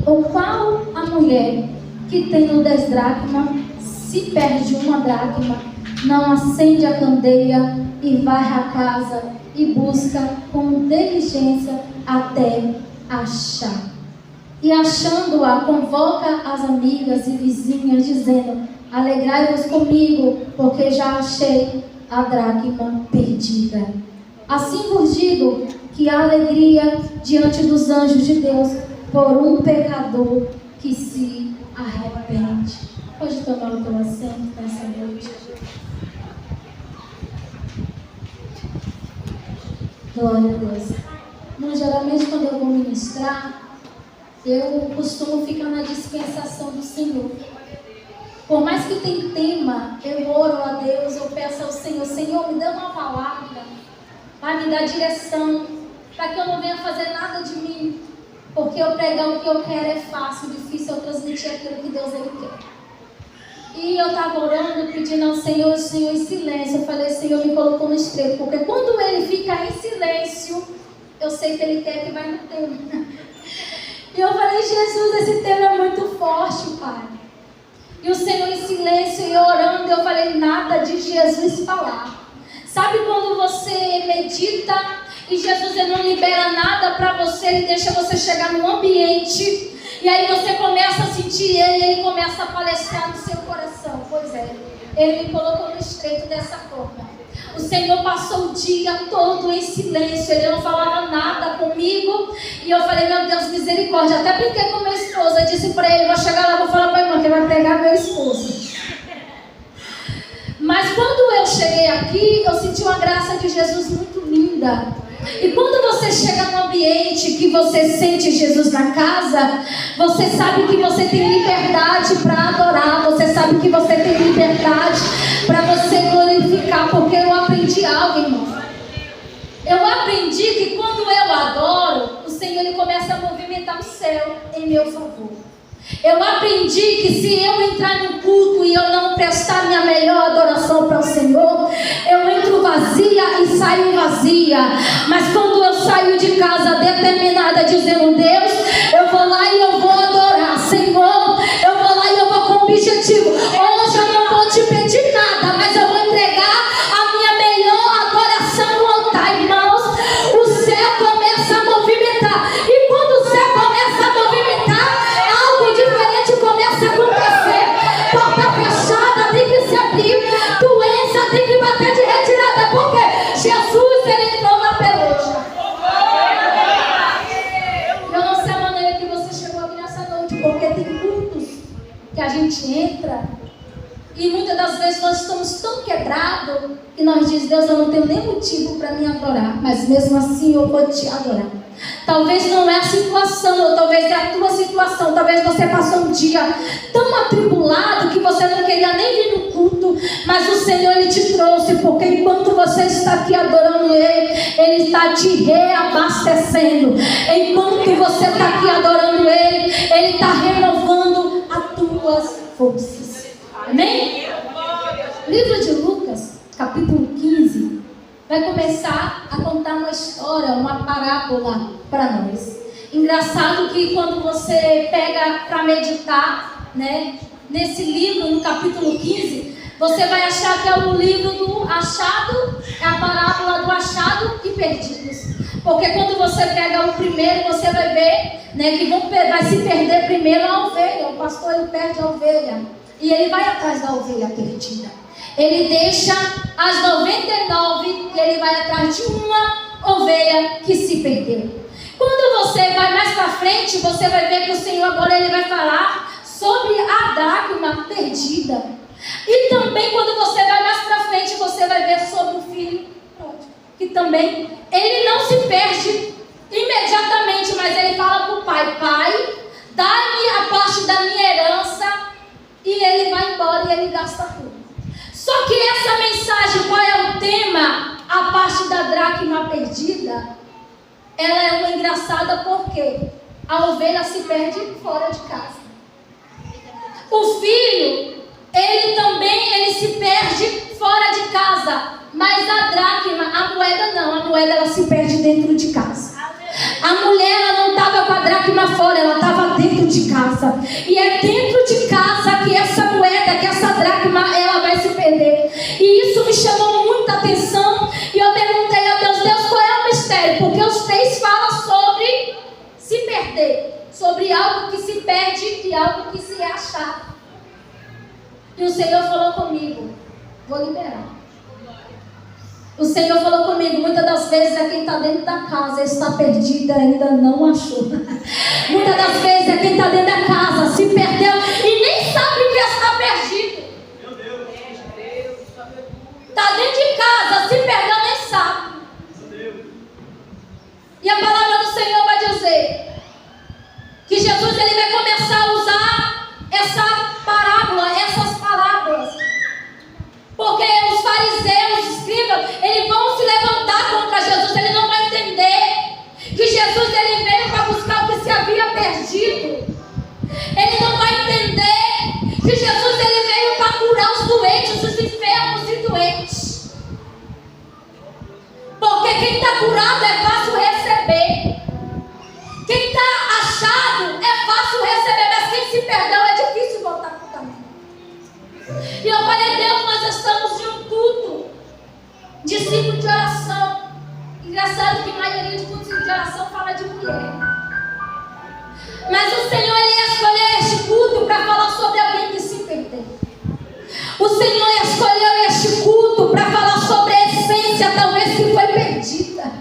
Ou qual a mulher que tendo 10 dracmas, se perde uma dracma, não acende a candeia e varre a casa e busca com diligência até achar? E achando-a, convoca as amigas e vizinhas, dizendo: alegrai-vos comigo, porque já achei a dracma perdida. Assim vos digo que há alegria diante dos anjos de Deus por um pecador que se arrepende. Pode tomar o teu assento nessa noite. Glória a Deus. Não, geralmente quando eu vou ministrar, eu costumo ficar na dispensação do Senhor. Por mais que tenha tema, eu oro a Deus, eu peço ao Senhor: Senhor, me dá uma palavra, vai me dar direção, para que eu não venha fazer nada de mim, porque eu pregar o que eu quero é fácil, difícil eu transmitir aquilo que Deus Ele quer. E eu estava orando, pedindo ao Senhor, Senhor, em silêncio. Eu falei: Senhor, me colocou no estreito, porque quando Ele fica em silêncio, eu sei que Ele quer que vai no tema. E eu falei: Jesus, esse tema é muito forte, Pai. E o Senhor em silêncio e orando, eu falei: nada de Jesus falar. Sabe quando você medita e Jesus Ele não libera nada para você, Ele deixa você chegar num ambiente, e aí você começa a sentir Ele começa a palestrar no seu coração? Pois é, Ele me colocou no estreito dessa forma. O Senhor passou o dia todo em silêncio, Ele não falava nada comigo. E eu falei: meu Deus, misericórdia. Até brinquei com minha esposa, eu disse para ele: vou chegar lá, vou falar para a irmã que vai pregar meu esposo. Mas quando eu cheguei aqui, eu senti uma graça de Jesus muito linda. E quando você chega num ambiente que você sente Jesus na casa, você sabe que você tem liberdade para adorar, você sabe que você tem liberdade para você glorificar, porque eu aprendi algo, irmão. Eu aprendi que quando eu adoro, o Senhor Ele começa a movimentar o céu em meu favor. Eu aprendi que se eu entrar no culto e eu não prestar minha melhor adoração para o Senhor, eu entro vazia e saio vazia. Mas quando eu saio de casa determinada, dizendo: Deus, eu vou lá e eu vou adorar, Senhor, eu vou lá e eu vou com o objetivo. Hoje eu não vou te pedir nada, mas eu vou entregar a minha melhor adoração no altar, irmãos. O céu começa a movimentar. E quando o céu começa a movimentar, algo diferente começa a acontecer. Porta fechada tem que se abrir, doença tem que bater de retirada, porque Jesus Ele entrou na peleja. Eu não sei a maneira que você chegou aqui nessa noite, porque tem cultos que a gente entra e muitas das vezes nós estamos tão quebrados que nós dizemos: Deus, eu não tenho nem motivo para me adorar, mas mesmo assim eu vou te adorar. Talvez não é a situação, ou talvez é a tua situação. Talvez você passou um dia tão atribulado que você não queria nem vir no culto, mas o Senhor Ele te trouxe, porque enquanto você está aqui adorando Ele, Ele está te reabastecendo. Enquanto você está aqui adorando Ele, Ele está renovando as tuas forças. Amém? Livro de Lucas, capítulo 15, vai começar a contar uma história, uma parábola para nós. Engraçado que quando você pega para meditar, né, nesse livro, no capítulo 15, você vai achar que é o livro do achado, é a parábola do achado e perdidos. Porque quando você pega o primeiro, você vai ver, né, que vai se perder primeiro a ovelha. O pastor ele perde a ovelha e ele vai atrás da ovelha perdida. Ele deixa as 99 e ele vai atrás de uma ovelha que se perdeu. Quando você vai mais para frente, você vai ver que o Senhor agora ele vai falar sobre a dracma perdida. E também quando você vai mais para frente, você vai ver sobre o filho pródigo, que também ele não se perde imediatamente, mas ele fala para o pai: Pai, dá-me a parte da minha herança. E ele vai embora e ele gasta tudo. Só que essa mensagem, qual é o tema? A parte da dracma perdida, ela é uma engraçada porque a ovelha se perde fora de casa. O filho, ele também se perde fora de casa. Mas a dracma, a moeda não, a moeda ela se perde dentro de casa. A mulher ela não estava com a dracma fora, ela estava dentro de casa. E é dentro de casa que essa moeda, que essa dracma, ela vai se perder. E isso me chamou muita atenção. E eu perguntei a Deus, Deus, qual é o mistério? Porque os 3 falam sobre se perder, sobre algo que se perde e algo que se é achado. E o Senhor falou comigo, vou liberar. O Senhor falou comigo, muitas das vezes é quem está dentro da casa, está perdido, ainda não achou. Muitas das vezes é quem está dentro da casa, se perdeu e nem sabe que está perdido. Está dentro de casa, se perdeu, nem sabe. E a palavra do Senhor vai dizer que Jesus ele vai começar a usar essa parábola, essas parábolas. Porque os fariseus, os escribas, eles vão se levantar contra Jesus. Ele não vai entender que Jesus ele veio para buscar o que se havia perdido. Ele não vai entender que Jesus ele veio para curar os doentes, os enfermos e doentes. Porque quem está curado é fácil receber. Quem está achado é fácil receber, mas quem se perdeu é difícil voltar para o caminho. E eu falei, Deus, nós estamos em um culto de ciclo de oração. Engraçado que a maioria de cultos de oração fala de mulher. Mas o Senhor ele escolheu este culto para falar sobre alguém que se perdeu. O Senhor escolheu este culto para falar sobre a essência, talvez que foi perdida.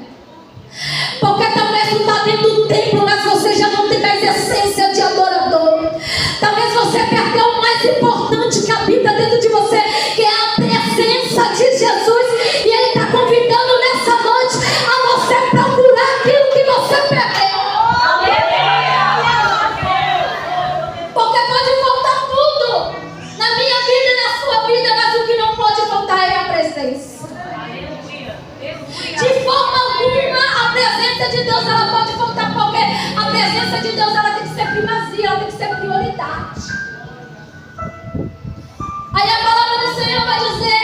Porque talvez tu está dentro do templo, mas você já não tem mais essência de adorador. Talvez você perdeu o mais importante que habita dentro de você, que é a presença de Jesus. E Ele está convidando nessa noite a você procurar aquilo que você perdeu. Porque pode faltar tudo na minha vida e na sua vida, mas o que não pode faltar é a presença. De forma alguma a presença de Deus ela pode faltar, porque a presença de Deus ela tem que ser primazia, ela tem que ser prioridade. Aí a palavra do Senhor vai dizer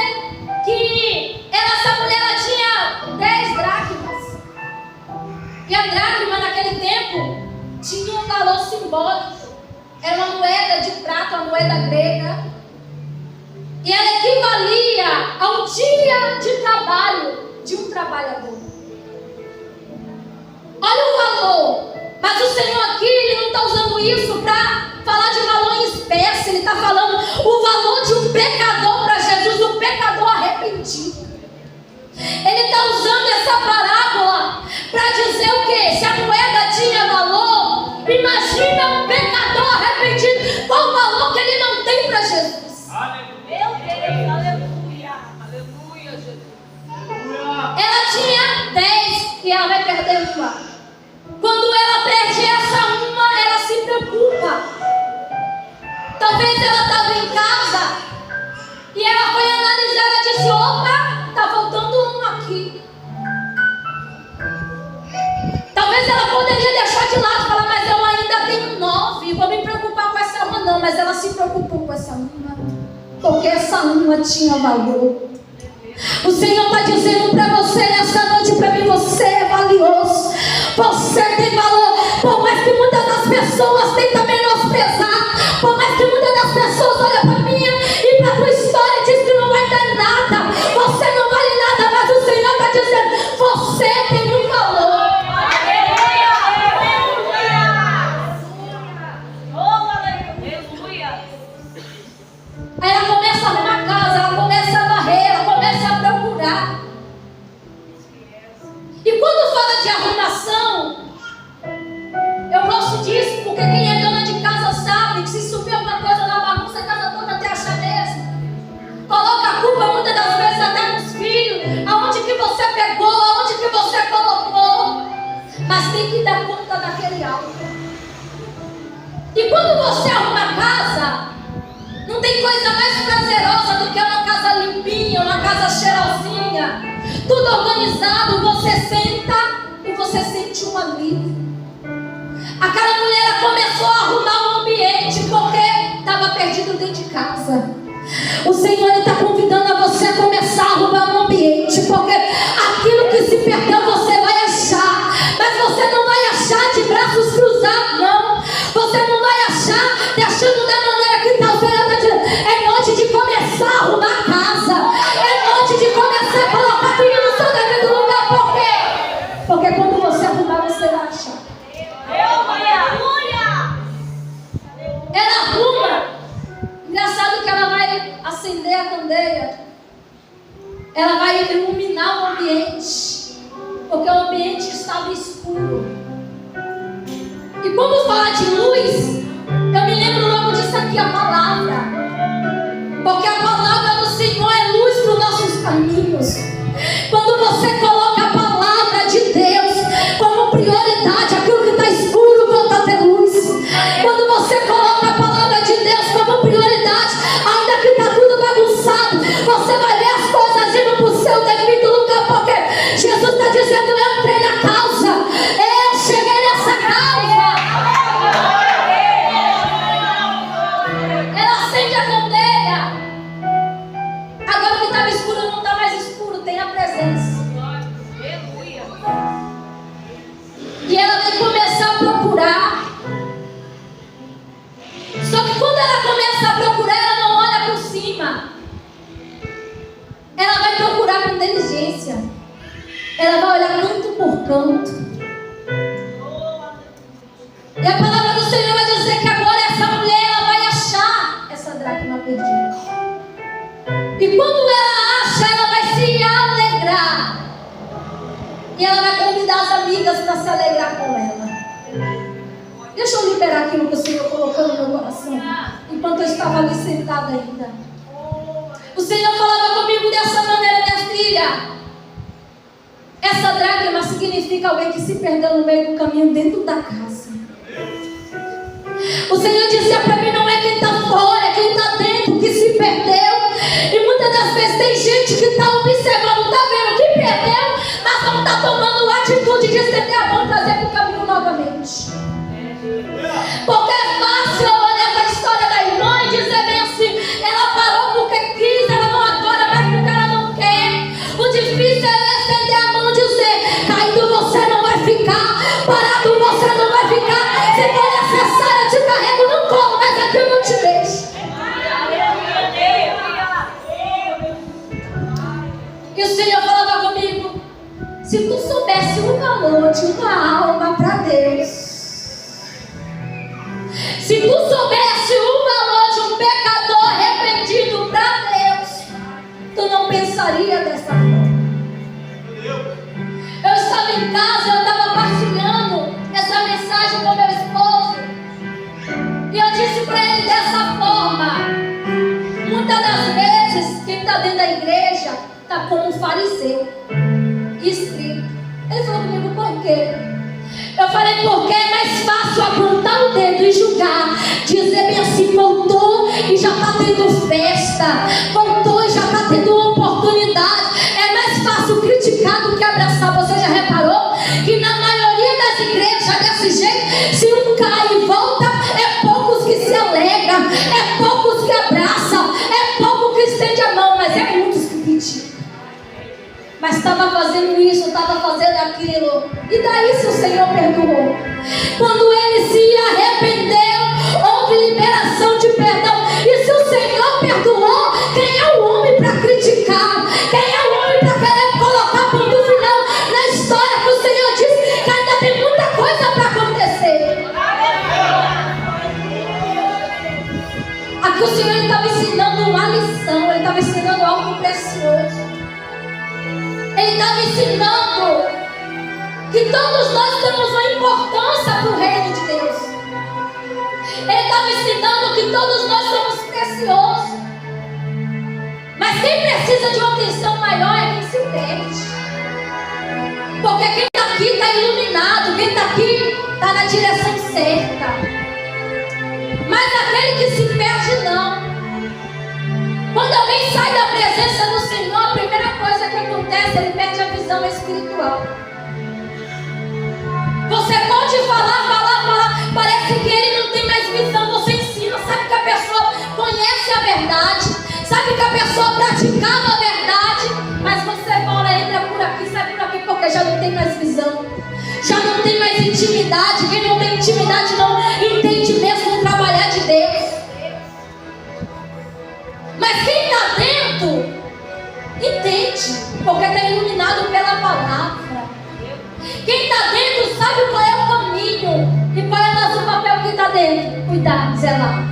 que essa mulher ela tinha 10 dracmas. E a dracma naquele tempo tinha um valor simbólico. Era uma moeda de prata, uma moeda grega. E ela equivalia ao dia de trabalho de um trabalhador. Olha o valor. Mas o Senhor aqui, Ele não está usando isso para falar de valor em espécie. Ele está falando o valor de um pecador para Jesus, um pecador arrependido. Ele está usando essa parábola para dizer o quê? Se a moeda tinha valor, imagina um pecador arrependido. Qual o valor que ele não tem para Jesus? Meu Deus, aleluia. Aleluia, Jesus. Ela tinha 10 e ela vai perder uma. Quando ela perde essa uma, ela se preocupa. Talvez ela estava em casa e ela foi analisar, ela disse, opa, está faltando uma aqui. Talvez ela poderia deixar de lado e falar, mas eu ainda tenho 9, vou me preocupar com essa uma não. Mas ela se preocupou com essa uma, porque essa uma tinha valor. O Senhor está dizendo para você nessa noite, para mim, você é valioso, você tem valor. Por mais que muitas das pessoas tentem menosprezar, por mais que muitas das pessoas olham para mim e para a tua história e dizem que não vai dar nada, você não vale nada, mas o Senhor está dizendo, você tem um valor. Aí ela começa a arrumar a casa, ela começa a varrer, ela começa a procurar. E quando fala de arrumação, eu gosto disso, porque quem é dona de casa sabe que se subir alguma coisa na bagunça, a casa toda até achar mesmo. Coloca a culpa muitas das vezes até nos filhos, aonde que você pegou, aonde que você colocou. Mas tem que dar conta daquele algo. E quando você arruma a casa, não tem coisa mais prazerosa do que uma casa limpinha, uma casa cheirosinha, tudo organizado. Você senta e você sente um alívio. Aquela mulher começou a arrumar o ambiente porque estava perdido dentro de casa. O Senhor está convidando a você a começar a arrumar o ambiente, porque aquilo que se perdeu você vai achar, mas você não vai achar de braços cruzados, não. Você não vai palavra escuro. E quando fala de luz, eu me lembro logo disso aqui, a palavra. Porque a palavra do Senhor é luz para os nossos caminhos. Quando você coloca a palavra de Deus como prioridade, aquilo que está escuro volta a ter luz. Quando você coloca a palavra de Deus como prioridade, ainda que está tudo bagunçado, você vai ver as coisas indo para o seu devido lugar, porque Jesus está dizendo: eu entrei na causa, eu cheguei nessa causa. Ela acende a candeia. Agora o que estava escuro não está mais escuro, tem a presença. E ela vai começar a procurar. Só que quando ela começa a procurar, ela não olha por cima. Ela vai procurar com inteligência. Ela vai olhar canto por canto. E a palavra do Senhor vai dizer que agora essa mulher, ela vai achar essa dracma perdida. E quando ela acha, ela vai se alegrar. E ela vai convidar as amigas para se alegrar com ela. Deixa eu liberar aquilo que o Senhor colocou no meu coração, enquanto eu estava ali sentada ainda. O Senhor falava comigo dessa maneira: minha filha, essa dracma significa alguém que se perdeu no meio do caminho dentro da casa. O Senhor dizia para mim: não é quem está fora, é quem está dentro que se perdeu. E muitas das vezes tem gente que está observando, está vendo que perdeu, mas não está tomando a atitude de estender a mão e trazer para o caminho novamente. Porque é fácil olhar para a história da irmã e dizer bem assim: ela parou porque quis, ela não adora mais porque ela não quer. O difícil é estender a mão e dizer: caído você não vai ficar, parado você não vai ficar. Se for necessário eu te carrego no colo, mas aqui eu não te deixo. E o Senhor falava comigo: se tu soubesse o valor de uma alma para Deus, se tu soubesse o valor de um pecador arrependido para Deus, tu não pensaria dessa forma. Eu estava em casa, eu estava partilhando essa mensagem com meu esposo, e eu disse para ele dessa forma: muitas das vezes quem está dentro da igreja está como um fariseu escrito. Ele falou comigo: por quê? Eu falei: porque é mais fácil apontar o dedo e julgar, dizer bem assim: voltou e já está tendo festa, voltou e já está tendo oportunidade. É mais fácil criticar do que abraçar. Você já reparou que na maioria das igrejas desse jeito, se um cai e volta, é poucos que se alegram, é poucos que abraçam, é pouco que estende a mão, mas é muitos que criticam. Mas estava fazendo isso, estava fazendo aquilo. E daí se o Senhor perdoou? Quando ele se arrependeu, houve liberação de perdão. E se o Senhor perdoou, quem é o homem para criticar? Quem é o homem para querer colocar ponto final na história que o Senhor disse que ainda tem muita coisa para acontecer? Aqui o Senhor estava ensinando uma lição, ele estava ensinando algo precioso. Ele estava ensinando que todos nós temos uma importância para o reino de Deus. Ele estava ensinando que todos nós somos preciosos. Mas quem precisa de uma atenção maior é quem se perde. Porque quem está aqui está iluminado, quem está aqui está na direção certa. Mas aquele que se perde não. Quando alguém sai da presença do Senhor, a primeira coisa que acontece, ele perde a visão espiritual. Você pode falar, parece que ele não tem mais visão. Você ensina, sabe que a pessoa conhece a verdade, sabe que a pessoa praticava a verdade, mas você fala, entra por aqui, sai por aqui, porque já não tem mais visão, já não tem mais intimidade. Quem não tem intimidade não entende mesmo o trabalhar de Deus. Mas quem está dentro entende, porque está iluminado pela palavra. Quem está dentro sabe qual é o caminho e qual é o nosso papel que está dentro. Cuidar, zelar.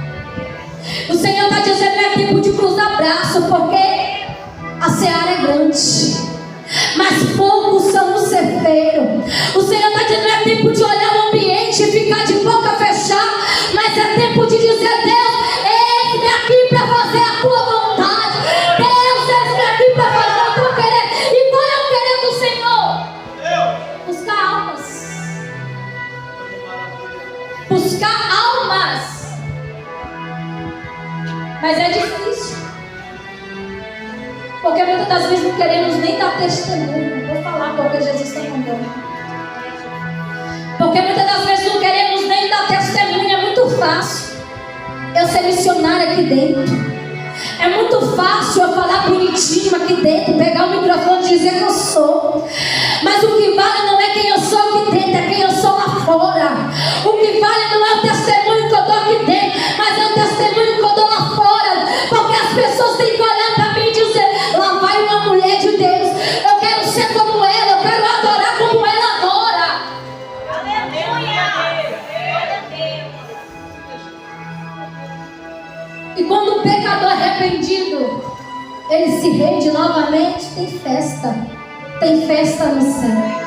O Senhor está dizendo: é tempo de cruzar braço, porque a seara é grande. mas poucos são os cefeiros. O Senhor está dizendo: é tempo de olhar o ambiente e ficar de boca fechada, mas é tempo de dizer: Deus, eis-me aqui para fazer a tua vontade. Deus, eis-me aqui para fazer o teu querer. E qual é o querer do Senhor? Buscar almas. Buscar almas. Mas é difícil, porque muitas das vezes não queremos nem dar testemunho. Vou falar porque Jesus está contando. Porque muitas das vezes não queremos nem dar testemunho. É muito fácil eu ser missionária aqui dentro. É muito fácil eu falar bonitinho aqui dentro, pegar o microfone e dizer que eu sou. Mas o que vale não é quem eu sou aqui dentro, é quem eu sou lá fora. O que vale não é o testemunho que eu dou aqui dentro, mas é o testemunho que eu dou lá fora. Porque as pessoas têm que olhar para mim e dizer: lá vai uma mulher de Deus. Eu quero ser como ela, eu quero adorar como ela adora. Aleluia! E quando o pecador arrependido, ele se rende novamente, tem festa. Tem festa no céu.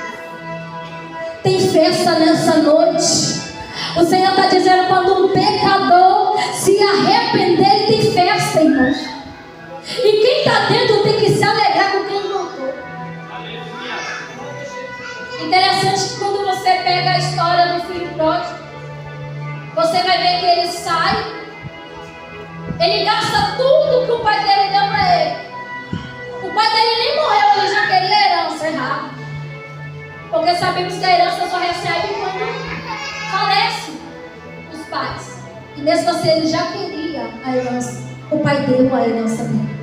Tem festa nessa noite. O Senhor está dizendo: quando um pecador se arrepender, ele tem festa, irmãos. E quem está dentro tem que se alegrar com quem voltou. Interessante que quando você pega a história do filho pródigo, você vai ver que ele sai, ele gasta tudo que o pai dele deu para ele. O pai dele nem morreu, ele já queria herança, errado. Porque sabemos que a herança só recebe quando falece os pais. E mesmo assim ele já queria a herança. O pai deu a herança dele.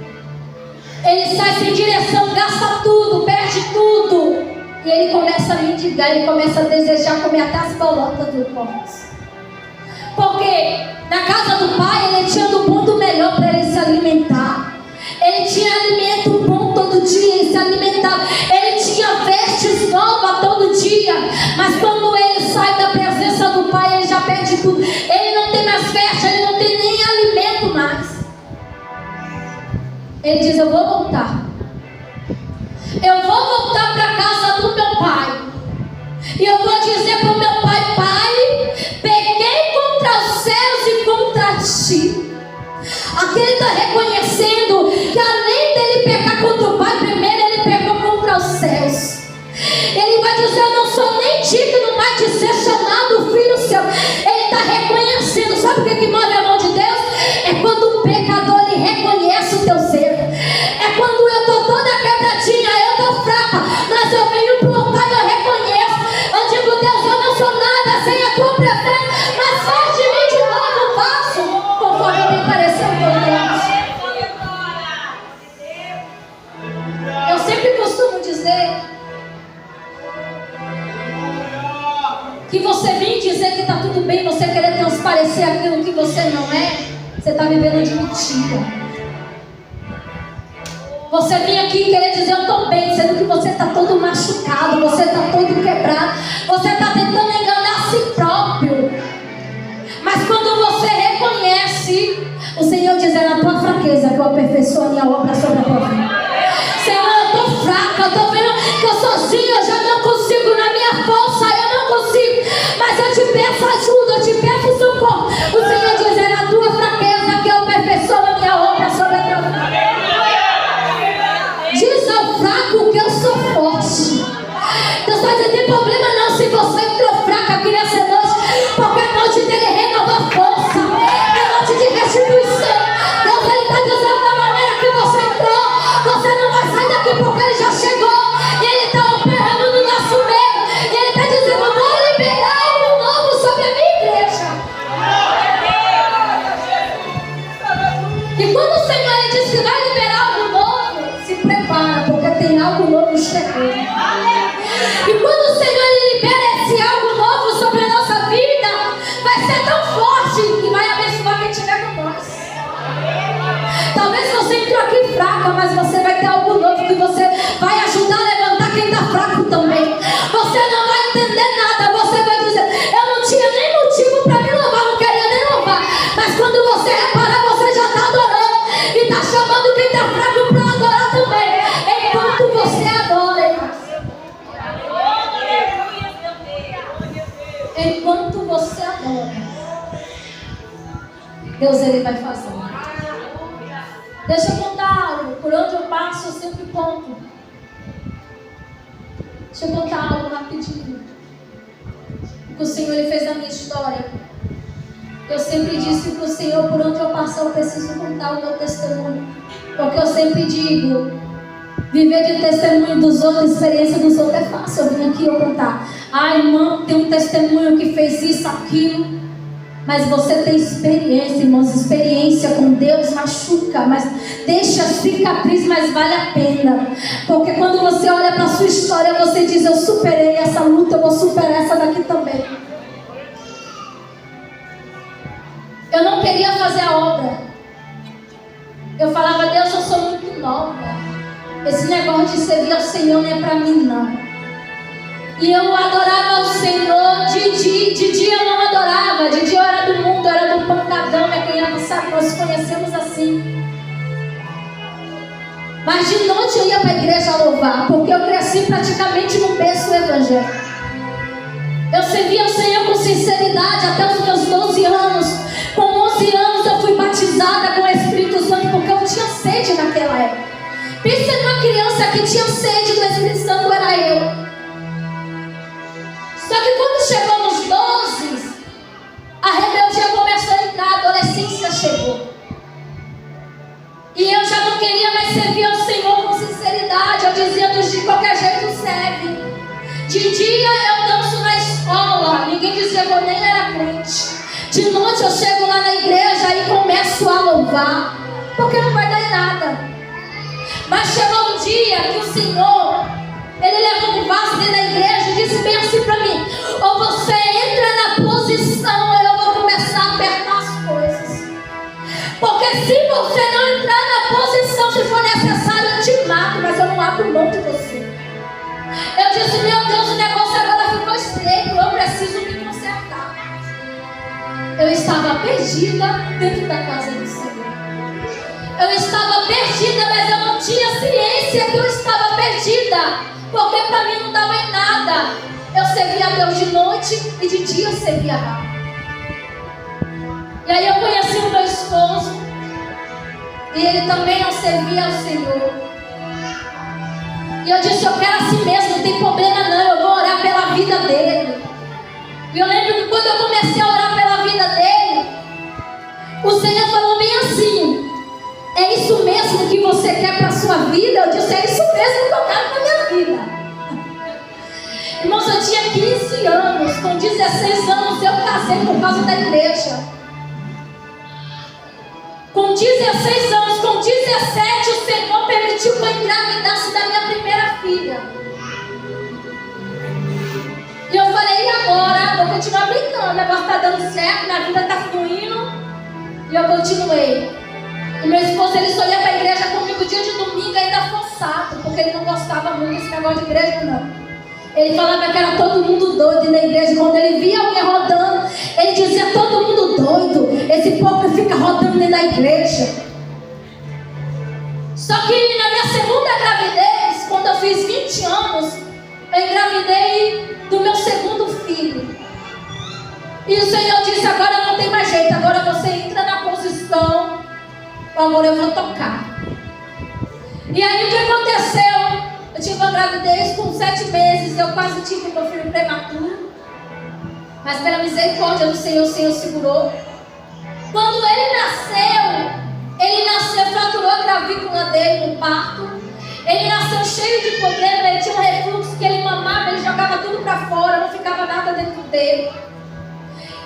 Ele sai sem direção, gasta tudo, perde tudo. E ele começa a mendigar, ele começa a desejar comer até as bolotas do povo. Porque na casa do pai ele tinha do bom do melhor para ele se alimentar. Ele tinha alimento bom todo dia, ele se alimentava. Ele tinha vestes novas todo dia. Mas quando ele sai da presença do pai, ele já perde tudo. Ele não tem mais vestes, ele não tem nem alimento mais. Ele diz: eu vou voltar. Eu vou voltar para a casa do meu pai. E eu vou dizer para o meu pai: pai, peguei contra os céus e contra ti. Aqui ele está reconhecendo que além dele pecar contra o pai, primeiro ele pecou contra os céus. Ele vai dizer: eu não sou nem digno mais de ser chamado filho seu. Ele está reconhecendo. Sabe o que move a mão de Deus? É quando o pecador ele reconhece o teu ser. É quando eu estou toda quebradinha, eu estou fraca, mas eu venho para o altar e eu reconheço. Eu digo: Deus, eu não sou nada sem a tua presença, mas faz de mim de novo um passo, conforme me pareceu o teu Deus. Eu sempre costumo dizer que você vir dizer que está tudo bem, você querer transparecer aquilo que você não é, você está vivendo de mentira. Você vem aqui querer dizer: eu estou bem, sendo que você está todo machucado, você está todo quebrado, você está tentando enganar a si próprio. Mas quando você reconhece, o Senhor diz: é na tua fraqueza que eu aperfeiçoo a minha obra sobre a tua vida. Senhor, eu estou fraca, eu estou vendo que eu sozinha eu já não consigo, na minha força eu não consigo, mas eu te peço ajuda, eu te peço socorro. O Senhor diz: é na tua fraqueza que eu aperfeiçoo a minha obra sobre a tua vida. Diz ao fraco que eu sou forte. Deus vai dizer: tem problema não se você entrou fraca aqui nessa noite, porque a noite dele renova força, é noite de restituição. Deus ele está dizendo: da maneira que você entrou, você não vai sair daqui, porque ele já chegou e ele está operando no nosso meio. E ele está dizendo: eu vou liberar algo novo sobre a minha igreja. E quando o Senhor ele diz que vai liberar algo novo, se prepara, porque tem algo novo chegando. E quando o Senhor ele libera esse algo novo sobre a nossa vida, vai ser tão forte que vai abençoar quem estiver com nós. Talvez você entrou aqui fraca, mas você vai ter algo novo que você vai ajudar a levantar quem está fraco também. Você não vai entender nada, você vai dizer: eu não tinha nem motivo para me louvar, não queria nem louvar. Mas quando você reparar, você já está adorando e está chamando quem está fraco para adorar também. Enquanto você adora, Deus ele vai fazer. Deixa eu contar algo. Por onde eu passo, eu sempre conto. Deixa eu contar algo rapidinho. O que o Senhor ele fez na minha história. Eu sempre disse para o Senhor, por onde eu passar, eu preciso contar o meu testemunho. Porque eu sempre digo, viver de testemunho dos outros, experiência dos outros é fácil. Eu vim aqui eu contar. Ah, irmão, tem um testemunho que fez isso, aquilo. Mas você tem experiência, irmãos. Experiência com Deus machuca, mas deixa cicatriz, mas vale a pena. Porque quando você olha para a sua história, você diz, eu superei essa luta, eu vou superar essa daqui também. Eu não queria fazer a obra. Eu falava, Deus, eu sou muito nova. Esse negócio de servir ao Senhor não é para mim, não. E eu adorava o Senhor. De dia eu não adorava. De dia eu era do mundo, eu era do pancadão. Minha cunhada sabe, nós conhecemos assim. Mas de noite eu ia para a igreja louvar, porque eu cresci praticamente no berço do Evangelho. Eu servia o Senhor com sinceridade até os meus 12 anos. Com 11 anos eu fui batizada com o Espírito Santo, porque eu tinha sede naquela época. Pensa numa criança que tinha sede do Espírito Santo, era eu. Só que quando chegou nos 12, a rebeldia começou a entrar, a adolescência chegou. E eu já não queria mais servir ao Senhor com sinceridade. Eu dizia, de qualquer jeito serve. De dia eu danço na escola, ninguém dizia que eu nem era crente. De noite eu chego lá na igreja e começo a louvar, porque não vai dar em nada. Mas chegou um dia que o Senhor, ele levou um vaso dentro da igreja e disse bem assim para mim, ou você entra na posição, ou eu vou começar a apertar as coisas. Porque se você não entrar na posição, se for necessário, eu te mato, mas eu não abro mão de você. Eu disse, meu Deus, o negócio agora ficou estreito, eu preciso me consertar. Eu estava perdida dentro da casa do Senhor. Eu estava perdida, mas eu não tinha ciência que eu estava perdida, porque para mim não dava em nada. Eu servia a Deus de noite e de dia eu servia a Deus. E aí eu conheci o meu esposo, e ele também não servia ao Senhor. E eu disse, eu quero assim mesmo, não tem problema não, eu vou orar pela vida dele. E eu lembro que quando eu comecei a orar pela vida dele, o Senhor falou bem assim, é isso mesmo que você quer para a sua vida? Eu disse, é isso mesmo que eu quero para a minha vida. Irmãos, eu tinha 15 anos, com 16 anos eu casei por causa da igreja. Com 16 anos, com 17, o Senhor permitiu que eu engravidasse da minha primeira filha. E eu falei, e agora? Vou continuar brincando, o negócio está dando certo, minha vida está fluindo. E eu continuei. E meu esposo, ele só ia para a igreja comigo dia de domingo, ainda forçado, porque ele não gostava muito desse negócio de igreja, não. Ele falava que era todo mundo doido na igreja. Quando ele via alguém rodando, ele dizia, todo mundo doido, esse povo que fica rodando dentro da igreja. Só que na minha segunda gravidez, quando eu fiz 20 anos, eu engravidei do meu segundo filho. E o Senhor disse, agora não tem mais jeito, agora você entra na posição, agora eu vou tocar. E aí o que aconteceu? Eu tive uma gravidez com 7 meses, eu quase tive meu filho prematuro. Mas pela misericórdia do Senhor, o Senhor segurou. Quando ele nasceu, fraturou a clavícula dele no parto. Ele nasceu cheio de problema, ele tinha um refluxo que ele mamava, ele jogava tudo para fora, não ficava nada dentro dele.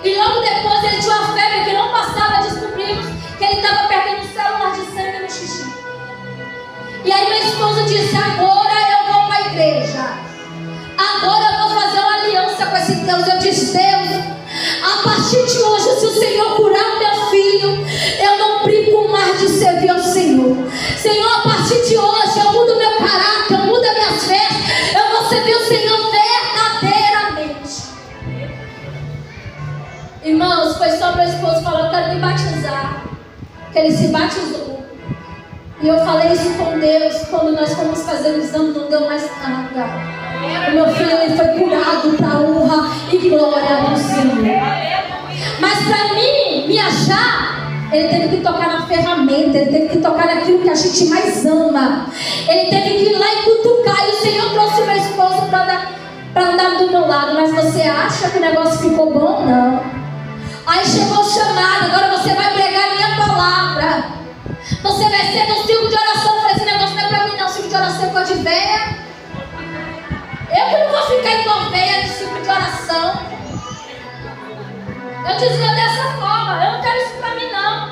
E logo depois ele tinha uma febre que não passava, descobrimos que ele estava perdendo células de sangue no xixi. E aí meu esposo disse, agora eu vou para a igreja. Agora eu vou fazer uma aliança com esse Deus. Eu disse, Deus, a partir de hoje, se o Senhor curar meu filho, eu não brinco mais de servir ao Senhor. Senhor, a partir de hoje, eu mudo meu caráter, eu mudo as minhas vestes, eu vou servir o Senhor verdadeiramente. Irmãos, foi só meu esposo falou, eu quero me batizar. Que ele se batizou. E eu falei isso com Deus, quando nós fomos fazer o exame, não deu mais nada. O meu filho ele foi curado para a honra e glória do Senhor. Mas para mim, me achar, Ele teve que tocar na ferramenta, ele teve que tocar naquilo que a gente mais ama. Ele teve que ir lá e cutucar. E o Senhor trouxe meu esposo para andar do meu lado. Mas você acha que o negócio ficou bom? Não. Aí chegou o chamado, agora você vai pregar a minha palavra. Você vai ser no círculo de oração. Eu falei, esse negócio não é para mim não, círculo de oração é coisa de véia. Eu que não vou ficar igual véia no círculo de oração. Eu dizia dessa forma, eu não quero isso para mim não.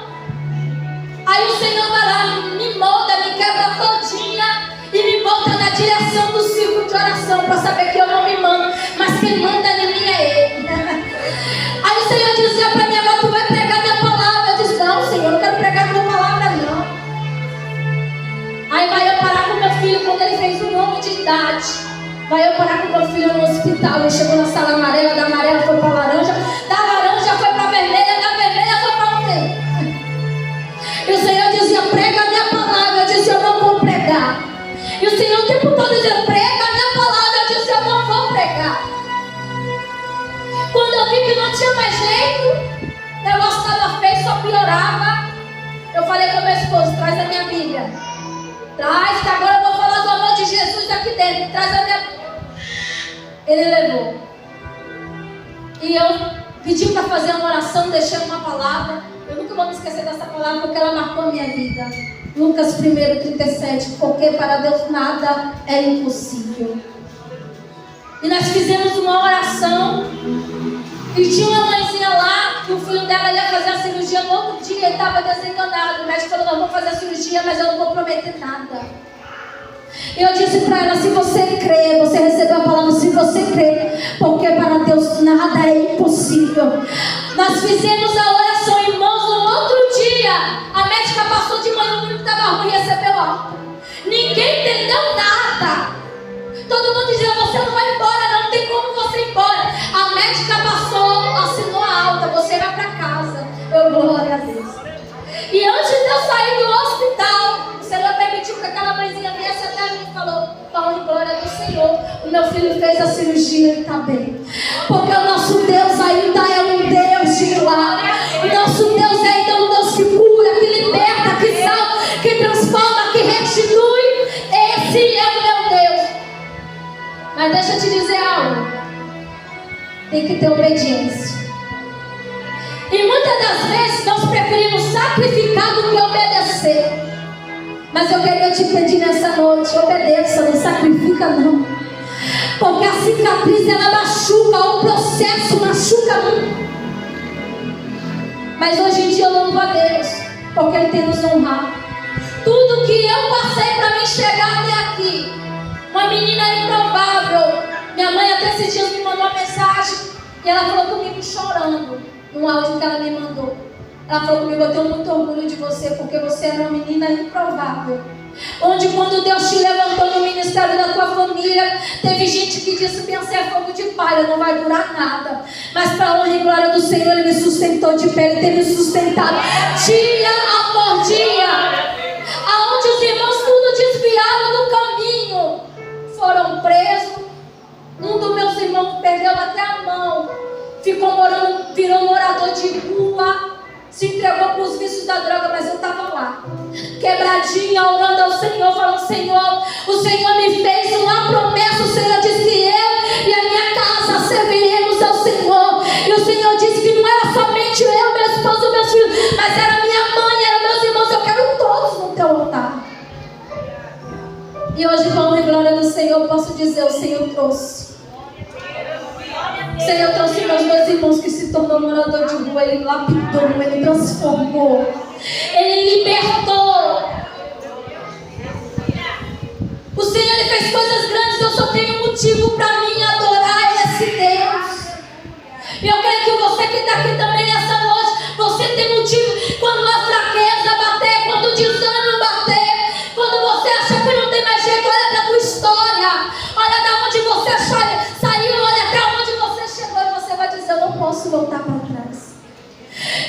Aí o Senhor vai lá, me molda, me quebra todinha e me bota na direção do círculo de oração para saber que eu não me mando, mas quem manda em mim é Ele. Aí o Senhor dizia para mim, agora tu vai pregar minha palavra. Eu disse, não Senhor, eu não quero pregar minha palavra não. Aí vai eu parar com meu filho quando ele fez 1 ano de idade. Vai eu parar com meu filho no hospital. Ele chegou na sala amarela, da amarela foi para laranja, da laranja foi para vermelha, da vermelha foi para ontem. E o Senhor dizia, prega a minha palavra. Eu disse, eu não vou pregar. E o Senhor o tempo todo dizia, prega a minha palavra. Eu disse, eu não vou pregar. Quando eu vi que não tinha mais jeito, o negócio estava feio, só piorava. Eu falei com meu esposo, traz a minha Bíblia. Traz, que agora eu vou falar do amor de Jesus aqui dentro. Traz a minha Bíblia. Ele levou. E eu pedi para fazer uma oração, deixei uma palavra. Eu nunca vou me esquecer dessa palavra, porque ela marcou a minha vida. Lucas 1:37, porque para Deus nada é impossível. E nós fizemos uma oração. E tinha uma mãezinha lá, que o filho dela ia fazer a cirurgia no outro dia, ele estava desenganado. O médico falou, não vou fazer a cirurgia, mas eu não vou prometer nada. Eu disse para ela, se você crê, você recebeu a palavra, se você crê, porque para Deus nada é impossível. Nós fizemos a oração, irmãos, no outro dia, a médica passou de manhã, o menino que estava ruim, recebeu alta. Ninguém entendeu nada. Todo mundo dizia, você não vai embora, não tem como você ir embora. A médica passou, assinou a alta, você vai para casa. Eu, glória a Deus. E antes de eu sair do hospital, o Senhor permitiu que aquela mãezinha viesse até mim e falou, Paulo, glória do Senhor, o meu filho fez a cirurgia, ele está bem. Porque o nosso Deus ainda é um Deus de milagre. O nosso Deus ainda é um Deus que cura, que liberta, que salva, que transforma, que restitui. Esse é o meu Deus. Mas deixa eu te dizer algo. Tem que ter obediência. E muitas das vezes nós preferimos sacrificar do que obedecer. Mas eu queria te pedir nessa noite, obedeça, não sacrifica não. Porque a cicatriz ela machuca, o processo machuca muito. Mas hoje em dia eu louvo a Deus, porque Ele tem nos honrado. Tudo que eu passei para me chegar até aqui, uma menina improvável. Minha mãe até esses dias me mandou uma mensagem e ela falou comigo chorando, num áudio que ela me mandou. Ela falou comigo, eu tenho muito orgulho de você, porque você era uma menina improvável. Onde quando Deus te levantou no ministério da tua família, teve gente que disse, pensa é fogo de palha, não vai durar nada. Mas para a honra e glória do Senhor, Ele me sustentou de pé, Ele tem me sustentado dia após dia. Aonde os irmãos tudo desviaram do caminho, foram presos. Um dos meus irmãos perdeu até a mão, ficou morando, virou morador de rua, se entregou para os vícios da droga, mas eu estava lá, quebradinha, orando ao Senhor, falando, Senhor, o Senhor me fez uma promessa, o Senhor disse que eu e a minha casa serviremos ao Senhor, e o Senhor disse que não era somente eu, meu esposo, meus filhos, mas era minha mãe, eram meus irmãos, eu quero todos no teu altar. E hoje, com a glória do Senhor, eu posso dizer, o Senhor trouxe. O Senhor trouxe meus dois irmãos que se tornou morador de rua. Ele lapidou, Ele transformou, Ele libertou. O Senhor Ele fez coisas grandes. Eu só tenho motivo para mim adorar esse Deus. E eu quero que você que está aqui também nessa noite, você tem motivo quando a fraqueza bater, quando o desânimo bater, quando você acha que não tem mais jeito, olha para a tua história, olha da onde você saiu, olha para onde você chegou e você vai dizer, eu não posso voltar para trás.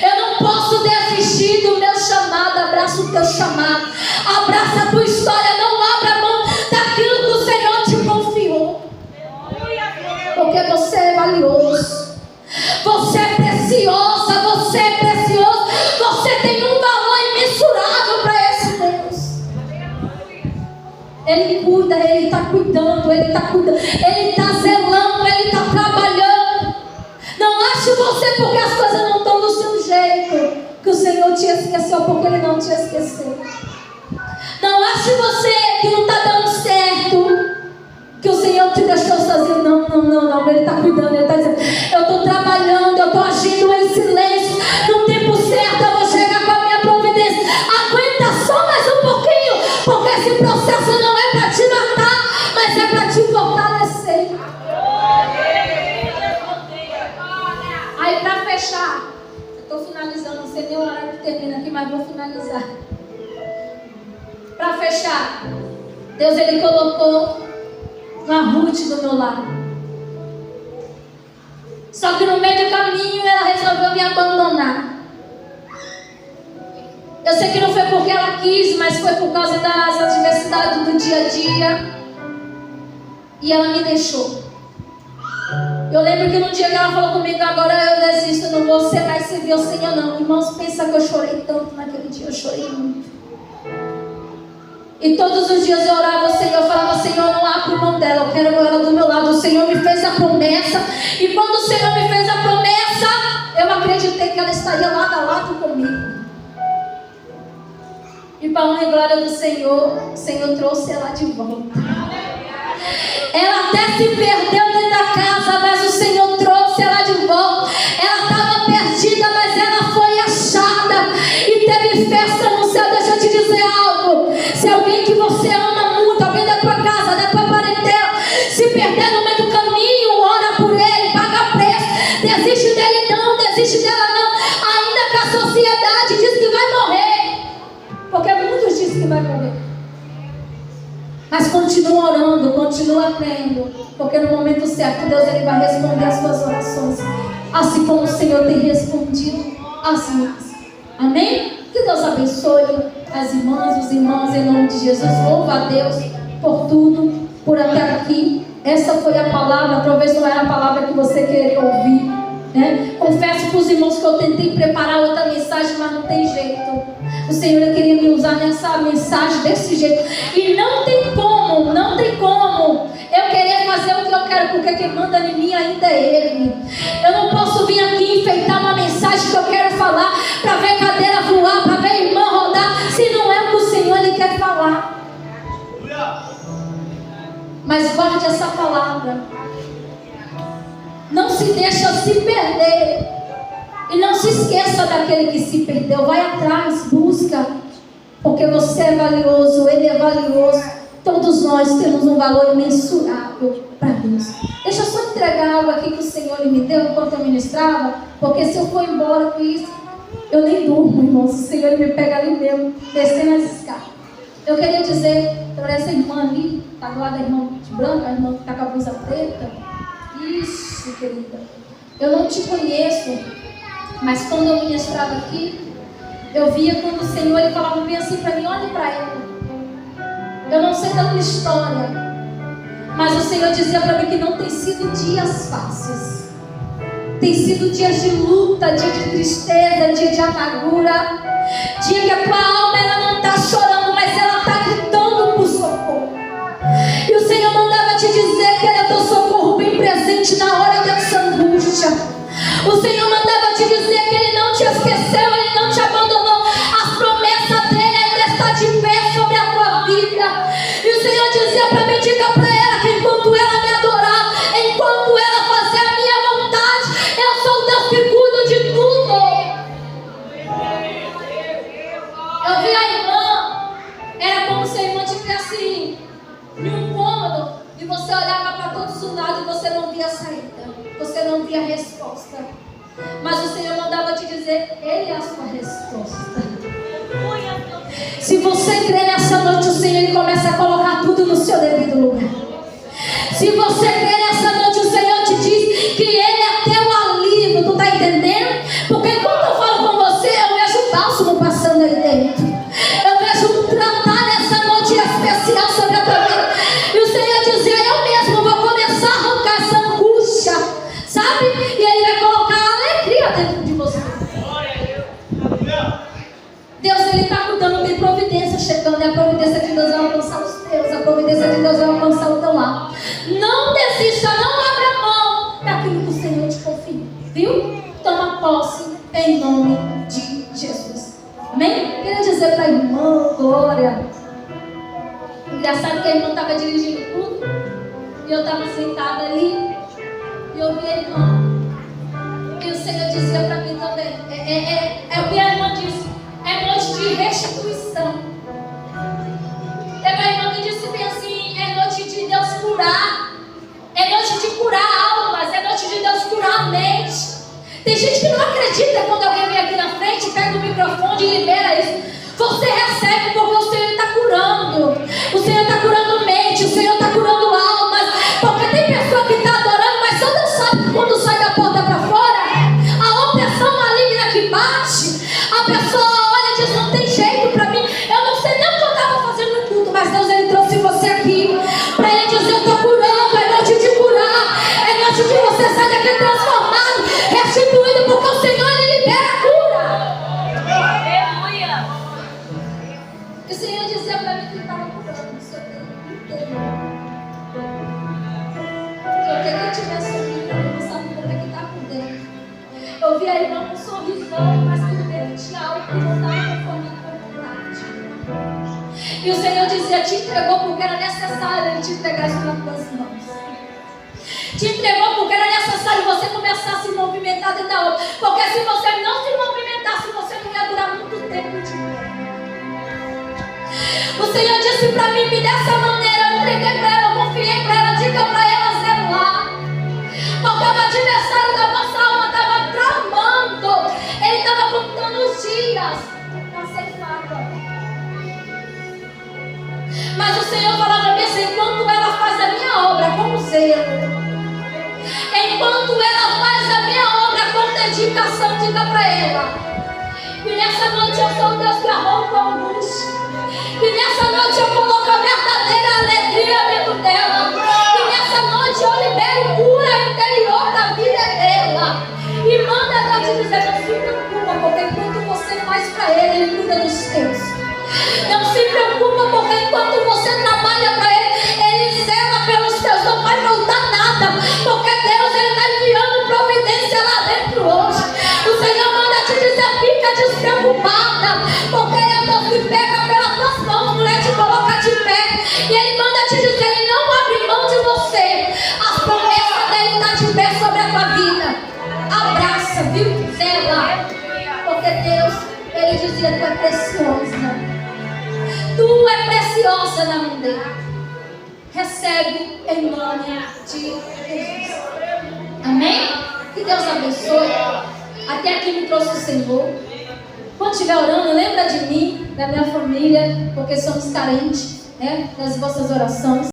Eu não posso desistir do meu chamado. Abraça o teu chamado, abraça a tua história, não abra mão daquilo que o Senhor te confiou. Porque você é valioso, você é preciosa, você é precioso, você tem um está cuidando, Ele está cuidando, Ele está zelando, Ele está trabalhando. Não ache você porque as coisas não estão do seu jeito que o Senhor te esqueceu, porque Ele não te esqueceu. Não ache você que não está dando certo, que o Senhor te deixou sozinho. Não, Ele está cuidando, Ele está dizendo, eu estou trabalhando, eu estou agindo em silêncio, no tempo certo eu vou chegar com a minha providência. Aguenta só mais um pouquinho, porque esse processo não é para te matar, mas é para te fortalecer. Aí para fechar, eu estou finalizando, não sei nem o horário que termina aqui, mas vou finalizar. Para fechar, Deus Ele colocou uma Ruth do meu lado. Só que no meio do caminho ela resolveu me abandonar. Eu sei que não foi porque ela quis, mas foi por causa das adversidades do dia a dia. E ela me deixou. Eu lembro que no dia que ela falou comigo, agora eu desisto, eu não vou ser mais servir ao Senhor não. Irmãos, pensa que eu chorei tanto naquele dia, eu chorei muito. E todos os dias eu orava ao Senhor, eu falava, Senhor, não abro mão dela, eu quero ela do meu lado. O Senhor me fez a promessa, e quando o Senhor me fez a promessa, eu acreditei que ela estaria lado a lado comigo. E para a honra e glória do Senhor, o Senhor trouxe ela de volta. Ela até se perdeu dentro da casa, mas o Senhor trouxe ela de volta. Ela estava perdida, mas ela foi achada, e teve festa no céu. Deixa eu te dizer algo. Se alguém que você ama muito, alguém da tua casa, da tua parentela, se perder no meio do caminho, ora por ele, paga preço. Desiste dele não, desiste dela não. Ainda que a sociedade diz que vai morrer, porque muitos dizem que vai morrer, mas continua orando, continua crendo, porque no momento certo Deus Ele vai responder as suas orações, assim como o Senhor tem respondido as minhas. Amém? Que Deus abençoe as irmãs, os irmãos, em nome de Jesus. Louva a Deus por tudo, por até aqui. Essa foi a palavra, talvez não era a palavra que você queria ouvir, né? Confesso para os irmãos que eu tentei preparar outra mensagem, mas não tem jeito. O Senhor queria me usar nessa mensagem desse jeito, e não tem como eu querer fazer o que eu quero, porque quem manda em mim ainda é Ele. Eu não posso vir aqui enfeitar uma mensagem que eu quero falar, para ver cadeira voar, para ver a irmã rodar, se não é o que o Senhor Ele quer falar. Mas guarde essa palavra, não se deixa se perder, e não se esqueça daquele que se perdeu. Vai atrás, busca, porque você é valioso, Ele é valioso. Todos nós temos um valor imensurável para Deus. Deixa eu só entregar algo aqui que o Senhor me deu enquanto eu ministrava, porque se eu for embora com isso, eu nem durmo, irmãos. O Senhor me pega ali mesmo, descendo as escadas. Eu queria dizer para essa irmã ali, está do lado da irmã de branco, a irmã que está com a blusa preta. Isso, querida. Eu não te conheço, mas quando eu ministrava aqui, eu via quando o Senhor Ele falava bem assim para mim, olhe para ela. Eu não sei da tua história, mas o Senhor dizia para mim que não tem sido dias fáceis. Tem sido dias de luta, dia de tristeza, dia de amargura, dia que a tua alma ela não está chorando, mas ela está gritando por socorro. E o Senhor mandava te dizer que Ele é teu socorro bem presente na hora dessa angústia. O Senhor mandava te dizer que Ele não te esqueceu, Ele não te abandonou. As promessas dEle ainda estão de pé sobre a tua vida. E o Senhor dizia para mim, diga para ela que enquanto ela me adorar, enquanto ela fazer a minha vontade, eu sou o Deus que cuido de tudo. Eu vi a irmã, era como se a irmã estivesse em um cômodo, e você olhava para todos os lados e você não via saída, você não via resposta. Mas o Senhor mandava te dizer, Ele é a sua resposta. Se você crê nessa noite, o Senhor Ele começa a colocar tudo no seu devido lugar. Se você crê nessa noite, o Senhor te diz que Ele é teu alívio. Tu está entendendo? Porque quando eu falo com você, eu vejo o bálsamo passando aí dentro. Eu vejo um tratar nessa noite especial sobre a tua vida. E o Senhor dizia, eu mesmo vou começar a arrancar essa angústia, sabe? E Ele vai colocar alegria dentro de você. Deus Ele está cuidando de providência chegando. E a providência de Deus vai alcançar os teus. A providência providência de Deus vai alcançar o teu lar. Não desista, não abra mão daquilo que o Senhor te confia. Viu? Toma posse em nome de Jesus. Amém? Queria dizer para a irmã, glória. Engraçado que a irmã estava dirigindo tudo. E eu estava sentada ali. E eu vi a irmã. E o Senhor dizia para mim também. É o que a irmã disse. É noite de restituição. Teve uma irmã que disse bem assim: é noite de Deus curar. É noite de curar almas. É noite de Deus curar a mente. Tem gente que não acredita quando alguém vem aqui na frente, pega o microfone e libera isso. Você recebe porque o Senhor está curando. O Senhor está curando mente. O Senhor está curando almas. Porque tem pessoa que está adorando, mas só Deus sabe que quando sai da porta para fora, a opressão maligna que bate, a pessoa olha e diz: não tem jeito para mim. Eu não sei nem o que eu estava fazendo no culto, mas Deus, Ele trouxe você aqui para Ele dizer: eu estou curando. É noite de curar. É noite de você sair daqui transformado, restituído, porque o Senhor, Ele libera a cura. Aleluia. O Senhor dizia para mim que Ele estava curando o seu tempo inteiro. Porque quem tiver sorrindo, não sabe como é que está por dentro. Eu vi a irmã com um sorrisão, mas por dentro tinha algo que não estava conformando com a vontade. E o Senhor dizia: te entregou porque era necessário Ele te entregar isso nas tuas mãos. Te entregou porque era necessário você começar a se movimentar dentro da obra. Porque se você não se movimentasse, você não ia durar muito tempo de pé. O Senhor disse para mim: me dessa maneira, eu entreguei para ela, eu confiei para ela, diga para ela zelar. Porque o adversário da nossa alma estava tramando, ele estava contando os dias para ser faca. Mas o Senhor falava para mim assim: enquanto ela faz a minha obra com zelo, enquanto ela faz a minha obra com dedicação, diga para ela. E nessa noite eu sou o Deus que arrompe a angústia. E nessa noite eu coloco a verdadeira alegria dentro dela. E nessa noite eu libero cura interior da vida dela. E manda ela te dizer: não se preocupa, porque enquanto você faz para Ele, Ele cuida dos teus. Não se preocupa, porque enquanto você trabalha para Ele, Ele zela pelos teus. Não vai faltar nada, porque Deus, Ele está enviando providência lá dentro hoje. O Senhor manda te dizer: fica despreocupada, porque Ele é Deus que pega pelas tuas mãos, mulher, te coloca de pé. E Ele manda te dizer: Ele não abre mão de você. As promessas dEle estão de pé sobre a tua vida. Abraça, viu? Zela. Porque Deus, Ele dizia: tu é preciosa. Tu é preciosa na mão dele. Recebe em nome de Jesus. Amém? Que Deus abençoe. Até aqui me trouxe o Senhor. Quando estiver orando, lembra de mim, da minha família, porque somos carentes, né, das vossas orações.